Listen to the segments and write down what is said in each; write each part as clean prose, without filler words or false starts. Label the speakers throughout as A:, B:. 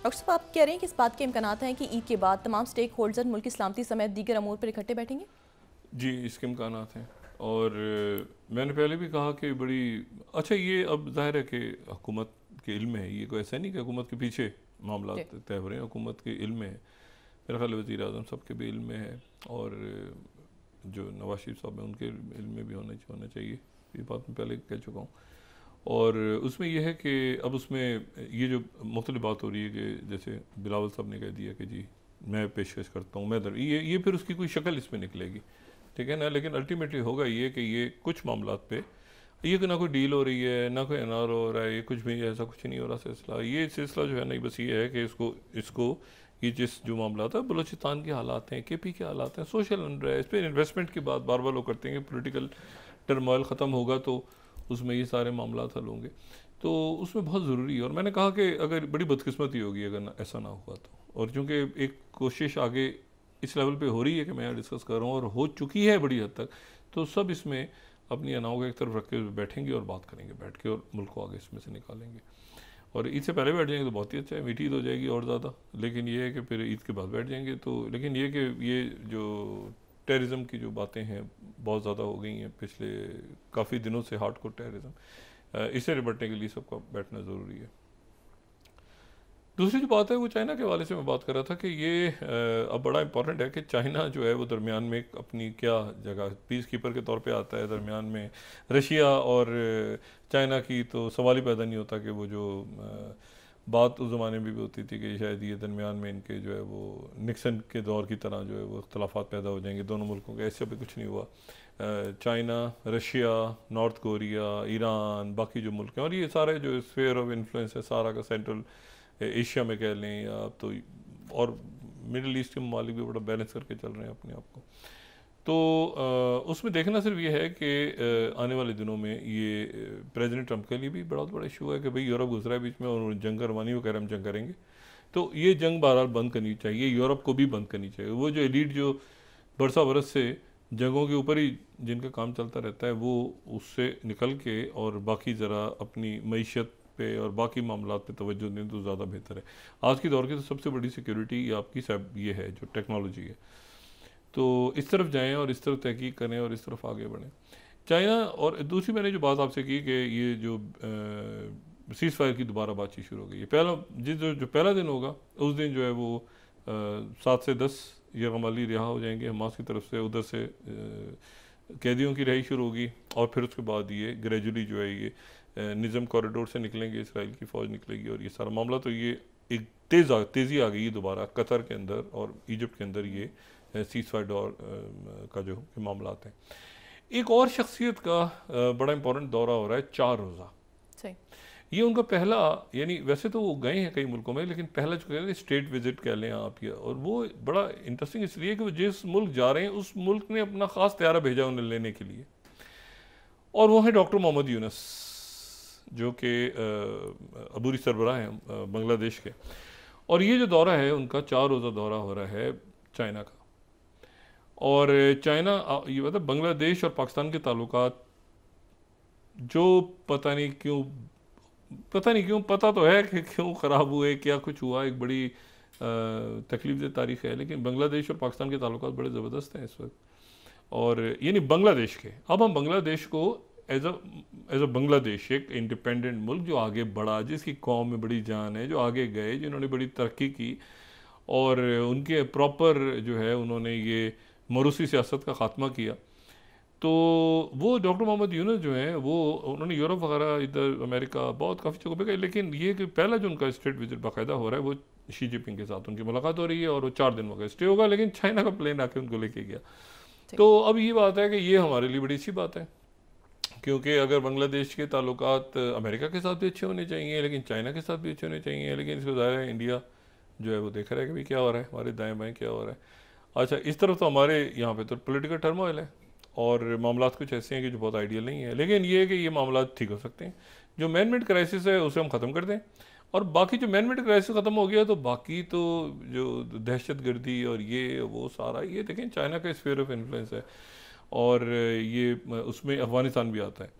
A: Doctor साहब, आप कह रहे हैं कि इस बात के इम्कानात हैं कि ईद के बाद तमाम स्टेक होल्डर मुल्क की सलामती समेत दीगर अमूर पर इकट्ठे बैठेंगे?
B: जी, इसके इम्कानात हैं। और मैंने पहले भी कहा कि बड़ी अच्छा, ये अब ज़ाहिर है कि हुकूमत के इल्म है, ये कोई ऐसा नहीं कि हुकूमत के पीछे मामला
A: जी।
B: तय हो रहे हैं, हुकूमत के इल्म है। मेरा ख्याल वज़ीर आज़म सब के भी इल्म में है, और जो नवाज शरीफ साहब हैं उनके इल्म में भी होना चाहिए। ये बात मैं पहले कह चुका हूँ। और उसमें यह है कि अब उसमें ये जो मुख्तलिफ बात हो रही है कि जैसे बिलावल साहब ने कह दिया कि जी मैं पेशकश करता हूँ, मैं ये फिर उसकी कोई शक्ल इसमें निकलेगी, ठीक है ना। लेकिन अल्टीमेटली होगा ये कि ये कुछ मामलात पे ये कि ना कोई डील हो रही है, ना कोई एनआर हो रहा है, ये कुछ भी ऐसा कुछ नहीं हो रहा सिलसिला। ये सिलसिला जो है ना, बस ये है कि इसको इसको ये जो मामला था, बलूचिस्तान के हालात हैं, केपी के हालात हैं, सोशल अनरेस्ट, इस पर इन्वेस्टमेंट की बात बार बार लोग करते हैं कि पोलिटिकल टर्मोइल ख़त्म होगा तो उसमें ये सारे मामला हल होंगे, तो उसमें बहुत ज़रूरी है। और मैंने कहा कि अगर बड़ी बदकिस्मती होगी अगर ऐसा ना हुआ तो, और चूँकि एक कोशिश आगे इस लेवल पे हो रही है कि मैं यहाँ डिस्कस कर रहा हूँ और हो चुकी है बड़ी हद तक, तो सब इसमें अपनी अनाओं को एक तरफ रख के बैठेंगे और बात करेंगे बैठ के, और मुल्क को आगे इसमें से निकालेंगे। और ईद से पहले बैठ जाएंगे तो बहुत ही अच्छा है, मीठी ईद हो जाएगी और ज़्यादा। लेकिन ये है कि फिर ईद के बाद बैठ जाएंगे तो, लेकिन ये कि ये जो टेररिज्म की जो बातें हैं बहुत ज़्यादा हो गई हैं पिछले काफ़ी दिनों से, हार्डकोर टेररिज्म, इससे निपटने के लिए सबका बैठना ज़रूरी है। दूसरी जो बात है वो चाइना के हवाले से मैं बात कर रहा था कि ये अब बड़ा इंपॉर्टेंट है कि चाइना जो है वो दरमियान में अपनी क्या जगह पीस कीपर के तौर पे आता है। दरमियान में रशिया और चाइना की तो सवाल ही पैदा नहीं होता कि वो जो बात उस ज़माने में भी होती थी कि शायद ये दरमियान में इनके जो है वो निक्सन के दौर की तरह जो है वो इख्तलाफात पैदा हो जाएंगे दोनों मुल्कों के। ऐसे भी कुछ नहीं हुआ। China, Russia, north Korea, Iran, बाकी जो मुल्क हैं, और ये सारे जो स्फीयर ऑफ इन्फ्लुएंस है सारा का सेंट्रल एशिया में कह लें या तो, और मिडिल ईस्ट के ममालिक भी बड़ा बैलेंस करके चल रहे हैं अपने आप को। तो उसमें देखना सिर्फ ये है कि आने वाले दिनों में ये प्रेसिडेंट ट्रंप के लिए भी बड़ा इशू है कि भाई यूरोप गुजरा है बीच में और जंग करवानी, वो कह रहे हम जंग करेंगे। तो ये जंग बहरहाल बंद करनी चाहिए, यूरोप को भी बंद करनी चाहिए। वो जो एलीट जो बरसा बरस से जंगों के ऊपर ही जिनका काम चलता रहता है, वो उससे निकल के और बाकी ज़रा अपनी मईशत पे और बाकी मामलात पे तवज्जो दें तो ज़्यादा बेहतर है। आज की दौर की तो सबसे बड़ी सिक्योरिटी आपकी सब ये है जो टेक्नोलॉजी है, तो इस तरफ जाएं और इस तरफ तहकीक करें और इस तरफ आगे बढ़ें। चाइना, और दूसरी मैंने जो बात आपसे की कि ये जो सीज़ फायर की दोबारा बातचीत शुरू हो गई है, पहला जो पहला दिन होगा उस दिन जो है वो 7 से 10 यरगमाली रिहा हो जाएंगे हमास की तरफ से, उधर से कैदियों की रिहाई शुरू होगी, और फिर उसके बाद ये ग्रेजुअली जो है ये निज़म कॉरिडोर से निकलेंगे, इसराइल की फ़ौज निकलेगी, और ये सारा मामला तो ये एक तेज़ी आ गई है दोबारा कतर के अंदर और इजिप्ट के अंदर ये सीज़ फायर का जो मामला हैं। एक और शख्सियत का बड़ा इंपॉर्टेंट दौरा हो रहा है 4 रोज़ा।
A: सही।
B: ये उनका पहला, यानी वैसे तो वो गए हैं कई मुल्कों में, लेकिन पहला जो कहते हैं स्टेट विजिट कह लें आप ये, और वो बड़ा इंटरेस्टिंग इसलिए कि वो जिस मुल्क जा रहे हैं उस मुल्क ने अपना ख़ास तैयारा भेजा उन्हें लेने के लिए, और वो है डॉक्टर मोहम्मद यूनुस जो कि अबूरी सरबराह हैं बांग्लादेश के। और ये जो दौरा है उनका 4 रोज़ा दौरा हो रहा है चाइना का। और चाइना ये मतलब बांग्लादेश और पाकिस्तान के ताल्लुकात जो पता नहीं क्यों, पता तो है कि क्यों ख़राब हुए, क्या कुछ हुआ, एक बड़ी तकलीफ दे तारीख़ है, लेकिन बांग्लादेश और पाकिस्तान के ताल्लुकात बड़े ज़बरदस्त हैं इस वक्त। और यानी बांग्लादेश के, अब हम बांग्लादेश को एज अ बांग्लादेश एक इंडिपेंडेंट मुल्क जो आगे बढ़ा, जिसकी कौम में बड़ी जान है, जो आगे गए, जिन्होंने बड़ी तरक्की की, और उनके प्रॉपर जो है उन्होंने ये मरूसी सियासत का ख़ात्मा किया। तो वो डॉक्टर मोहम्मद यूनुस जो हैं वो उन्होंने यूरोप वगैरह, इधर अमेरिका, बहुत काफ़ी जगह पे गए, लेकिन ये कि पहला जो उनका स्टेट विजिट बाकायदा हो रहा है वो शी जिनपिंग के साथ उनकी मुलाकात हो रही है, और वो 4 दिन वगैरह स्टे होगा, लेकिन चाइना का प्लेन आके उनको लेके गया। तो अब ये बात है कि ये हमारे लिए बड़ी अच्छी बात है, क्योंकि अगर बांग्लादेश के ताल्लुकात अमेरिका के साथ भी अच्छे होने चाहिए, लेकिन चाइना के साथ भी अच्छे होने चाहिए, लेकिन इसको ज़ाहिर है इंडिया जो है वो देख रहा है कि भाई क्या हो रहा है, हमारे दाएँ बाएँ क्या हो रहा है। अच्छा, इस तरफ तो हमारे यहाँ पे तो पॉलिटिकल टर्मोइल है और मामलात कुछ ऐसे हैं कि जो बहुत आइडियल नहीं है, लेकिन ये है कि ये मामलात ठीक हो सकते हैं। जो मैन मेड क्राइसिस है उसे हम ख़त्म कर दें, और बाकी जो मैन मेड क्राइसिस ख़त्म हो गया तो बाकी तो जो दहशत गर्दी और ये वो सारा, ये देखें चाइना का स्फीयर ऑफ इन्फ्लुएंस है, और ये उसमें अफ़गानिस्तान भी आता है।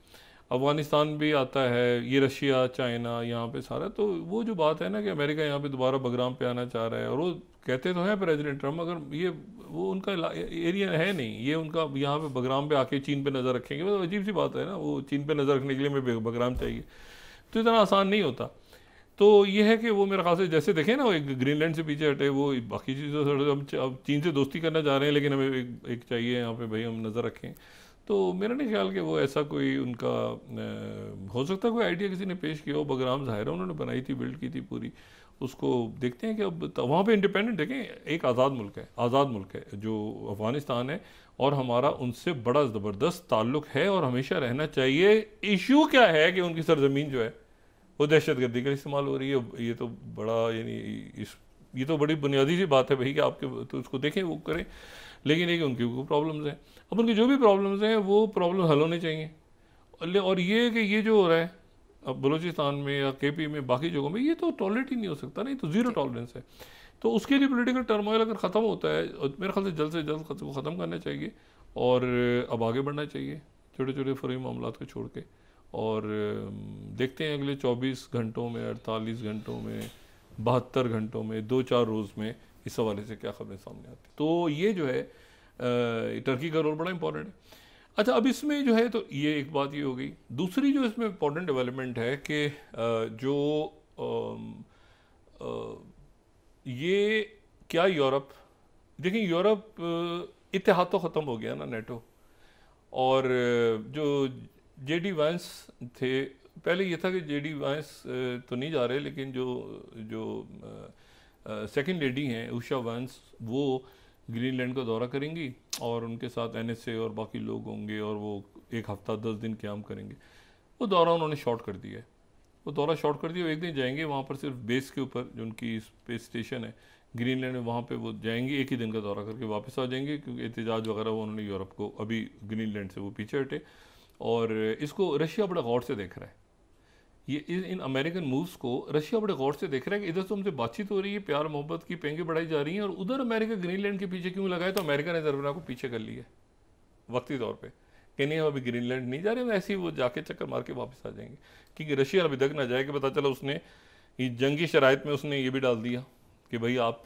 B: अफ़गानिस्तान भी आता है, ये रशिया, चाइना यहाँ पे सारा। तो वो जो बात है ना कि अमेरिका यहाँ पे दोबारा बगराम पे आना चाह रहा है, और वो कहते तो हैं प्रेसिडेंट ट्रम्प, अगर ये वो उनका एरिया है नहीं, ये उनका यहाँ पे बगराम पे आके चीन पे नज़र रखेंगे, मतलब अजीब सी बात है ना, वो चीन पे नज़र रखने के लिए हमें बगराम चाहिए, तो इतना आसान नहीं होता। तो ये है कि वो मेरे ख्याल से जैसे देखें ना, वो एक ग्रीनलैंड से पीछे हटे, वो बाकी चीज़ों से हम अब चीन से दोस्ती करना चाह रहे हैं, लेकिन हमें एक चाहिए यहाँ पे भाई हम नज़र रखें। तो मेरा नहीं ख्याल कि वो ऐसा कोई उनका हो सकता है कोई आइडिया किसी ने पेश किया हो। बगराम ज़ाहिर है उन्होंने बनाई थी, बिल्ड की थी पूरी, उसको देखते हैं कि अब वहाँ पे इंडिपेंडेंट देखें, एक आज़ाद मुल्क है, आज़ाद मुल्क है जो अफ़गानिस्तान है, और हमारा उनसे बड़ा ज़बरदस्त ताल्लुक़ है और हमेशा रहना चाहिए। इशू क्या है कि उनकी सरजमीन जो है वो दहशतगर्दी का इस्तेमाल हो रही है। ये तो बड़ा यानी ये तो बड़ी बुनियादी सी बात है भाई कि आपके तो उसको देखें, वो करें, लेकिन ये कि उनकी कोई प्रॉब्लम्स हैं। अब उनकी जो भी प्रॉब्लम्स हैं वो प्रॉब्लम हल होने चाहिए। और ये कि ये जो हो रहा है अब बलूचिस्तान में या केपी में बाकी जगहों में, ये तो टॉलरेट ही नहीं हो सकता, नहीं तो ज़ीरो टॉलरेंस है। तो उसके लिए पॉलिटिकल टर्मोइल अगर ख़त्म होता है, मेरे ख्याल से जल्द वो ख़त्म करना चाहिए और अब आगे बढ़ना चाहिए छोटे छोटे फौरी मामलों को छोड़ के। और देखते हैं अगले 24 घंटों में, 48 घंटों में, 72 घंटों में, 2-4 रोज़ में इस हवाले से क्या खबरें सामने आती। तो ये जो है टर्की का रोल बड़ा इंपॉर्टेंट है। अच्छा, अब इसमें जो है तो ये एक बात ये हो गई। दूसरी जो इसमें इंपॉर्टेंट डेवलपमेंट है कि जो ये क्या यूरोप, देखिए यूरोप इत्तेहाद तो ख़त्म हो गया ना, नेटो, और जो जेडी वांस थे, पहले ये था कि जेडी वांस तो नहीं जा रहे, लेकिन जो सेकंड लेडी हैं उषा वांस, वो ग्रीनलैंड का दौरा करेंगी और उनके साथ एनएसए और बाकी लोग होंगे और वो 1 हफ्ता 10 दिन क़याम करेंगे। वो दौरा उन्होंने शॉर्ट कर दिया है, वो दौरा शॉर्ट कर दिया। वो एक दिन जाएंगे वहाँ पर, सिर्फ बेस के ऊपर जो उनकी स्पेस स्टेशन है ग्रीनलैंड में, वहाँ पे वो जाएंगे, एक ही दिन का दौरा करके वापस आ जाएंगे, क्योंकि एहतजाज वगैरह वो उन्होंने यूरोप को अभी ग्रीनलैंड से वो पीछे हटे। और इसको रशिया बड़े गौर से देख रहा है, ये इन अमेरिकन मूव्स को रशिया बड़े गौर से देख रहा है कि इधर तो हमसे बातचीत हो रही है, प्यार मोहब्बत की पेंगे बढ़ाई जा रही हैं, और उधर अमेरिका ग्रीनलैंड के पीछे क्यों लगाए। तो अमेरिका ने दरबार को पीछे कर लिया वक्ती तौर पे कि नहीं, अभी ग्रीनलैंड नहीं जा रहे, ऐसे ही वो जाके चक्कर मार के वापस आ जाएंगे, क्योंकि रशिया अभी तक ना जाए कि पता चला उसने जंगी शराइत में उसने ये भी डाल दिया कि भाई आप,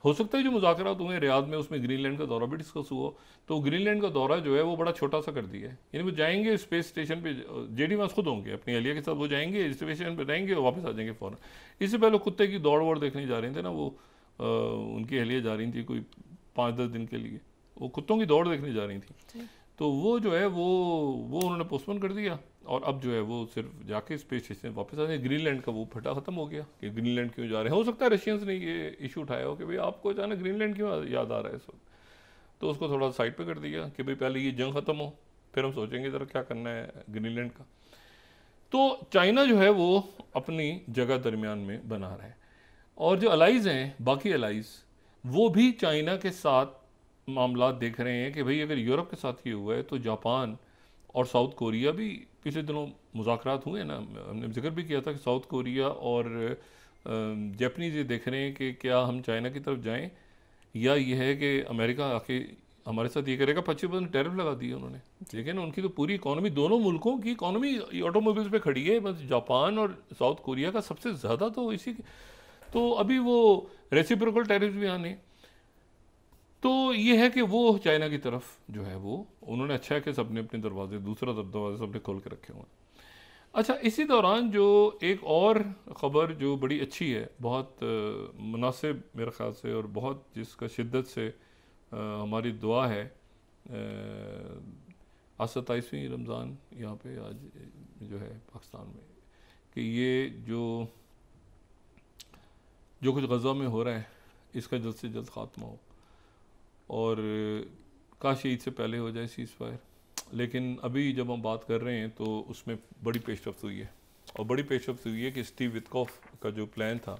B: हो सकता है जो मुज़ाकरात हुए रियाद में उसमें ग्रीनलैंड का दौरा भी डिस्कस हुआ, तो ग्रीनलैंड का दौरा जो है वो बड़ा छोटा सा कर दिया है। यानी वो जाएंगे स्पेस स्टेशन पे, जेडी वांस खुद होंगे अपनी अहलिया के साथ, वो जाएंगे स्टेशन पे रहेंगे और वापस आ जाएंगे फ़ौरन। इससे पहले कुत्ते की दौड़ वौड़ देखने जा रहे थे ना, वो उनकी अहलिया जा रही थी कोई 5-10 दिन के लिए, वो कुत्तों की दौड़ देखने जा रही थी, तो वो जो है वो उन्होंने पोस्टपोन कर दिया, और अब जो है वो सिर्फ जाके स्पेस स्टेशन वापस आ जाए। ग्रीनलैंड का वो फटा ख़त्म हो गया कि ग्रीनलैंड क्यों जा रहे हैं। हो सकता है रशियंस ने ये इशू उठाया हो कि भाई आपको अचानक ग्रीनलैंड क्यों याद आ रहा है इस वक्त, तो उसको थोड़ा साइड पे कर दिया कि भाई पहले ये जंग ख़त्म हो, फिर हम सोचेंगे ज़रा क्या करना है ग्रीनलैंड का। तो चाइना जो है वो अपनी जगह दरमियान में बना रहा है, और जो अलाइज़ हैं बाकी अलाइज़, वो भी चाइना के साथ मामला देख रहे हैं कि भाई अगर यूरोप के साथ ये हुआ है तो जापान और साउथ कोरिया भी, पिछले दिनों मुज़ाकरात हुए ना, हमने जिक्र भी किया था कि साउथ कोरिया और जापानीज़ ये देख रहे हैं कि क्या हम चाइना की तरफ जाएं, या ये है कि अमेरिका आके हमारे साथ ये करेगा। 25% टैरिफ लगा दिए उन्होंने, देखिए ना, उनकी तो पूरी इकॉनमी, दोनों मुल्कों की इकॉनमी ऑटोमोबाइल्स पे खड़ी है, बस जापान और साउथ कोरिया का सबसे ज़्यादा तो इसी। तो अभी वो रेसिप्रोकल टैरिफ भी आने, तो ये है कि वो चाइना की तरफ जो है वो उन्होंने, अच्छा है कि सबने अपने दरवाजे, दूसरा दरवाजे सबने खोल के रखे हुए हैं। अच्छा, इसी दौरान जो एक और ख़बर जो बड़ी अच्छी है, बहुत मुनासिब मेरे ख़्याल से, और बहुत जिसका शिद्दत से हमारी दुआ है, आज 27वीं रमज़ान यहाँ पे आज जो है पाकिस्तान में, कि ये जो कुछ गज़ा में हो रहा है इसका जल्द से जल्द ख़ात्मा हो, और काश ईद से पहले हो जाए सीज़ फायर। लेकिन अभी जब हम बात कर रहे हैं तो उसमें बड़ी पेशरफ्त हुई है, और बड़ी पेशरफ्त हुई है कि स्टीव विटकॉफ का जो प्लान था,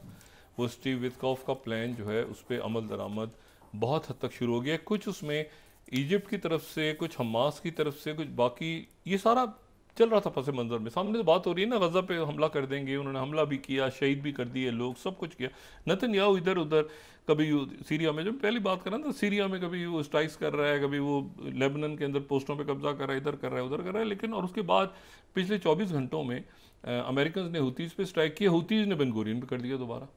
B: वो स्टीव विटकॉफ का प्लान जो है उस पर अमल दरामद बहुत हद तक शुरू हो गया। कुछ उसमें इजिप्ट की तरफ से, कुछ हमास की तरफ से, कुछ बाकी, ये सारा चल रहा था पस मंज़र में। सामने तो बात हो रही है ना, गज़ा पे हमला कर देंगे, उन्होंने हमला भी किया, शहीद भी कर दिए लोग, सब कुछ किया। नेतन्याहू इधर उधर, कभी सीरिया में, जो पहली बात कर रहा था, सीरिया में कभी वो स्ट्राइक्स कर रहा है, कभी वो लेबनान के अंदर पोस्टों पे कब्जा कर रहा है, इधर कर रहा है, उधर कर रहा है। लेकिन और उसके बाद पिछले 24 घंटों में अमेरिकन ने हूतीज़ पे स्ट्राइक किया, हूतीज़ ने बेन गुरियन पे कर दिया दोबारा।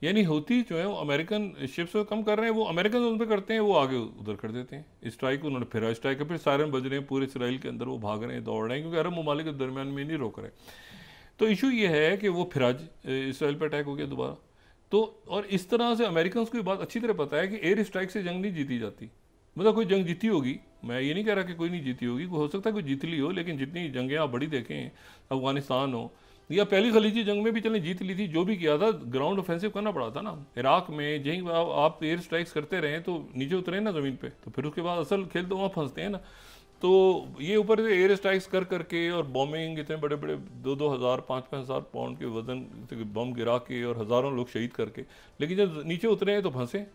B: यानी हूती जो है वो अमेरिकन शिप्स को कम कर रहे हैं, वो अमेरिकन उन पे करते हैं, वो आगे उधर कर देते हैं स्ट्राइक। उन्होंने फिर स्ट्राइक फिर सायरन बज रहे हैं पूरे इसराइल के अंदर, वो भाग रहे हैं, दौड़ रहे हैं, क्योंकि अरब ममालिक के दरमियान में नहीं रोक रहे। तो इशू ये है कि वो फिर आज इसराइल पर अटैक हो गया दोबारा। तो और इस तरह से अमेरिकन को ये बात अच्छी तरह पता है कि एयर स्ट्राइक से जंग नहीं जीती जाती। मतलब कोई जंग जीती होगी, मैं ये नहीं कह रहा कि कोई नहीं जीती होगी, हो सकता है कोई जीत ली हो, लेकिन जितनी जंगें आप बड़ी देखें, अफगानिस्तान हो या पहली खलीजी जंग में भी चलें जीत ली थी, जो भी किया था ग्राउंड ऑफेंसिव करना पड़ा था ना। इराक में जहीं आप एयर स्ट्राइक्स करते रहें तो नीचे उतरे ना ज़मीन पे, तो फिर उसके बाद असल खेल तो वहाँ फंसते हैं ना। तो ये ऊपर से एयर स्ट्राइक्स कर करके और बॉम्बिंग, इतने बड़े बड़े 2-2 हज़ार 5-5 हज़ार पाउंड के वजन बम गिरा के और हज़ारों लोग शहीद करके, लेकिन जब नीचे उतरे हैं तो फंसे।